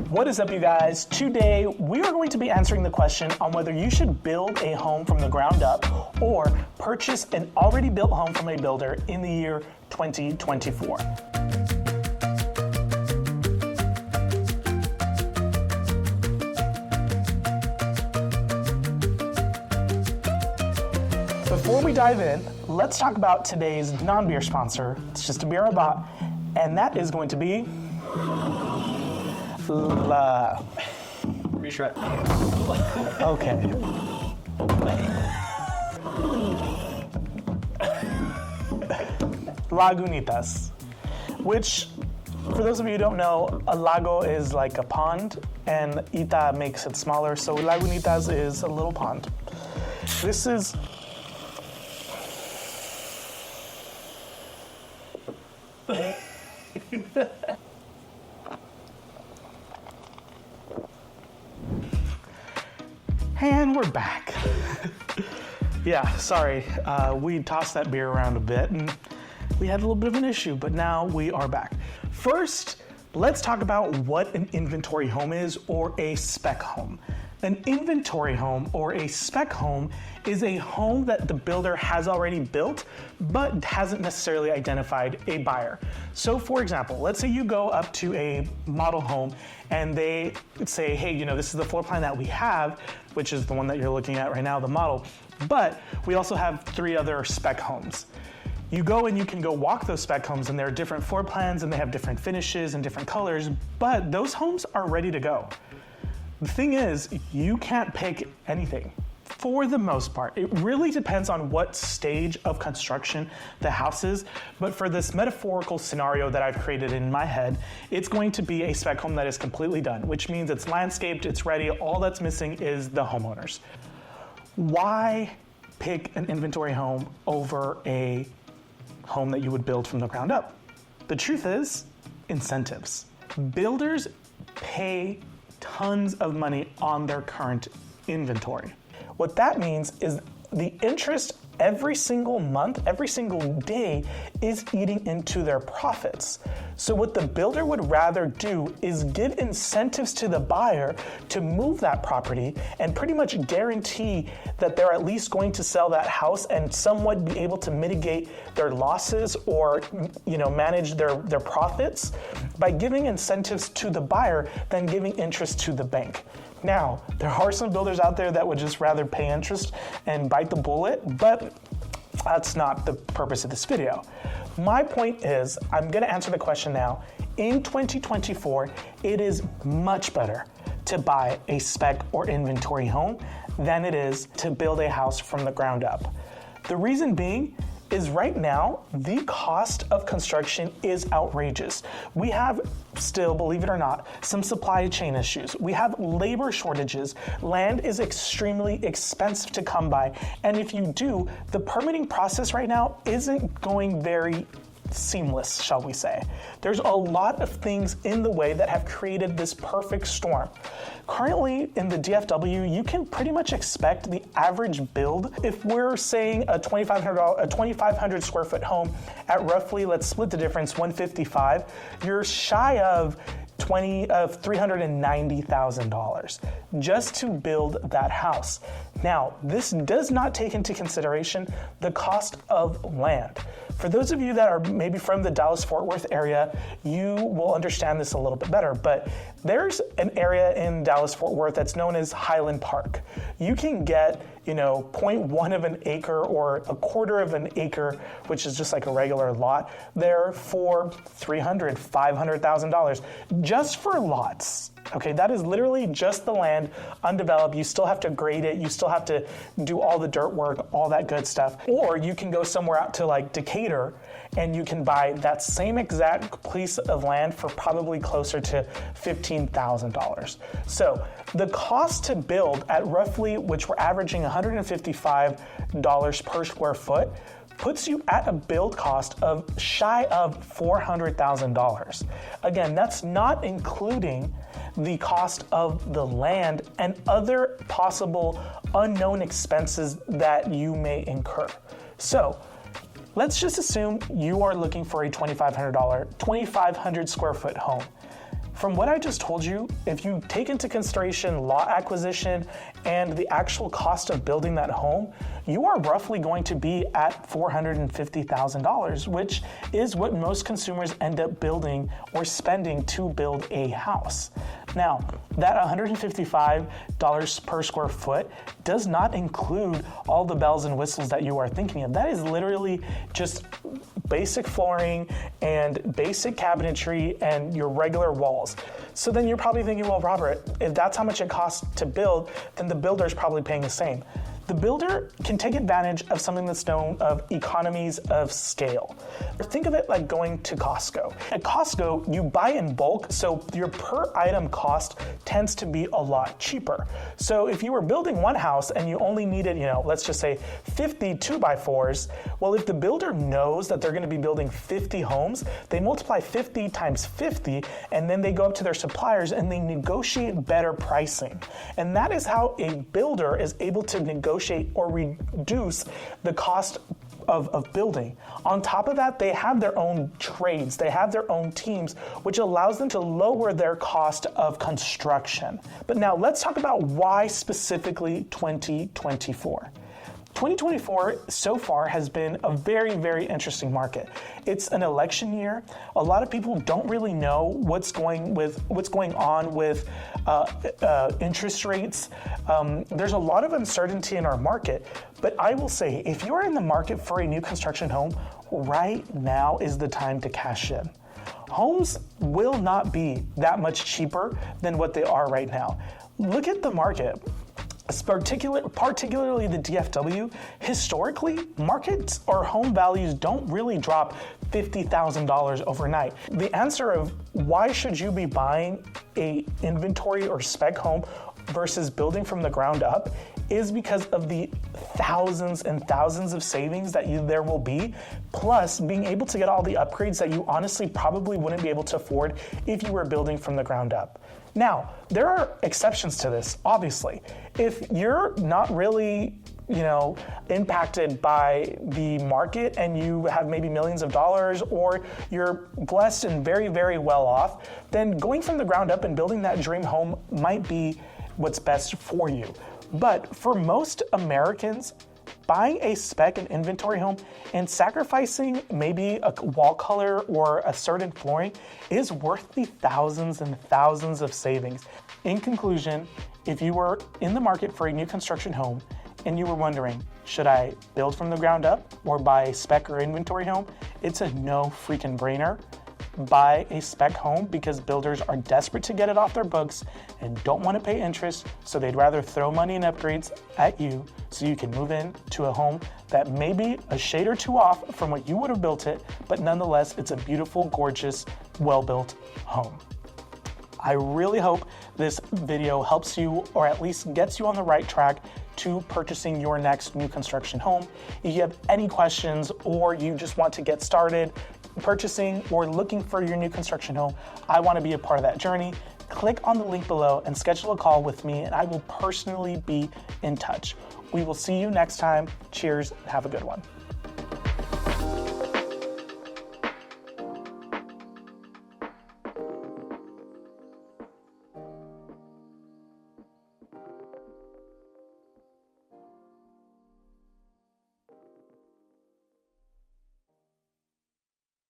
What is up, you guys? Today we are going to be answering the question on whether you should build a home from the ground up or purchase an already built home from a builder in the year 2024. Before we dive in, let's talk about today's non-beer sponsor. It's just a beer I bought, and that is going to be Reshred. Okay. Lagunitas, which, for those of you who don't know, a lago is like a pond, and ita makes it smaller, so Lagunitas is a little pond. This is and we're back. Yeah, sorry, we tossed that beer around a bit and we had a little bit of an issue, but now we are back. First, let's talk about what an inventory home is, or a spec home. An inventory home or a spec home is a home that the builder has already built but hasn't necessarily identified a buyer. So for example, let's say you go up to a model home and they say, hey, this is the floor plan that we have, which is the one that you're looking at right now, the model, but we also have 3 other spec homes. You go and you can go walk those spec homes, and there are different floor plans and they have different finishes and different colors, but those homes are ready to go. The thing is, you can't pick anything for the most part. It really depends on what stage of construction the house is, but for this metaphorical scenario that I've created in my head, it's going to be a spec home that is completely done, which means it's landscaped, it's ready, all that's missing is the homeowners. Why pick an inventory home over a home that you would build from the ground up? The truth is, incentives. Builders pay tons of money on their current inventory. What that means is the interest every single month, every single day is eating into their profits. So what the builder would rather do is give incentives to the buyer to move that property and pretty much guarantee that they're at least going to sell that house and somewhat be able to mitigate their losses or manage their profits by giving incentives to the buyer than giving interest to the bank. Now, there are some builders out there that would just rather pay interest and bite the bullet, but that's not the purpose of this video. My point is, I'm gonna answer the question now. In 2024, it is much better to buy a spec or inventory home than it is to build a house from the ground up. The reason being is right now, the cost of construction is outrageous. We have still, believe it or not, some supply chain issues. We have labor shortages. Land is extremely expensive to come by. And if you do, the permitting process right now isn't going very seamless, shall we say. There's a lot of things in the way that have created this perfect storm. Currently in the DFW, you can pretty much expect the average build. If we're saying a 2,500 square foot home at roughly, let's split the difference, 155, you're shy of $390,000 just to build that house. Now, this does not take into consideration the cost of land. For those of you that are maybe from the Dallas-Fort Worth area, you will understand this a little bit better, but there's an area in Dallas-Fort Worth that's known as Highland Park. You can get 0.1 of an acre or a quarter of an acre, which is just like a regular lot, there for $300,000, $500,000 just for lots. Okay, that is literally just the land, undeveloped. You still have to grade it. You still have to do all the dirt work, all that good stuff. Or you can go somewhere out to like Decatur and you can buy that same exact piece of land for probably closer to $15,000. So the cost to build at roughly, which we're averaging $155 per square foot, puts you at a build cost of shy of $400,000. Again, that's not including the cost of the land and other possible unknown expenses that you may incur. So let's just assume you are looking for a $2,500 square foot home. From what I just told you, if you take into consideration lot acquisition and the actual cost of building that home, you are roughly going to be at $450,000, which is what most consumers end up building or spending to build a house. Now, that $155 per square foot does not include all the bells and whistles that you are thinking of. That is literally just basic flooring and basic cabinetry and your regular walls. So then you're probably thinking, well, Robert, if that's how much it costs to build, then the builder is probably paying the same. The builder can take advantage of something that's known of economies of scale. Think of it like going to Costco. At Costco, you buy in bulk, so your per item cost tends to be a lot cheaper. So if you were building one house and you only needed, let's just say 50 2x4s, well, if the builder knows that they're gonna be building 50 homes, they multiply 50 times 50, and then they go up to their suppliers and they negotiate better pricing. And that is how a builder is able to negotiate or reduce the cost of building. On top of that, they have their own trades, they have their own teams, which allows them to lower their cost of construction. But now let's talk about why specifically 2024. 2024 so far has been a very, very interesting market. It's an election year. A lot of people don't really know what's going on with interest rates. There's a lot of uncertainty in our market, but I will say, if you're in the market for a new construction home, right now is the time to cash in. Homes will not be that much cheaper than what they are right now. Look at the market. Particularly the DFW, historically, markets or home values don't really drop $50,000 overnight. The answer of why should you be buying a inventory or spec home versus building from the ground up is because of the thousands and thousands of savings that there will be, plus being able to get all the upgrades that you honestly probably wouldn't be able to afford if you were building from the ground up. Now, there are exceptions to this, obviously. If you're not really, impacted by the market and you have maybe millions of dollars, or you're blessed and very, very well off, then going from the ground up and building that dream home might be what's best for you. But for most Americans, buying a spec and inventory home and sacrificing maybe a wall color or a certain flooring is worth the thousands and thousands of savings. In conclusion, if you were in the market for a new construction home and you were wondering, should I build from the ground up or buy a spec or inventory home? It's a no freaking brainer. Buy a spec home because builders are desperate to get it off their books and don't want to pay interest, so they'd rather throw money and upgrades at you so you can move in to a home that may be a shade or two off from what you would have built it, but nonetheless, it's a beautiful, gorgeous, well-built home. I really hope this video helps you, or at least gets you on the right track to purchasing your next new construction home. If you have any questions or you just want to get started purchasing or looking for your new construction home, I want to be a part of that journey. Click on the link below and schedule a call with me, and I will personally be in touch. We will see you next time. Cheers, have a good one.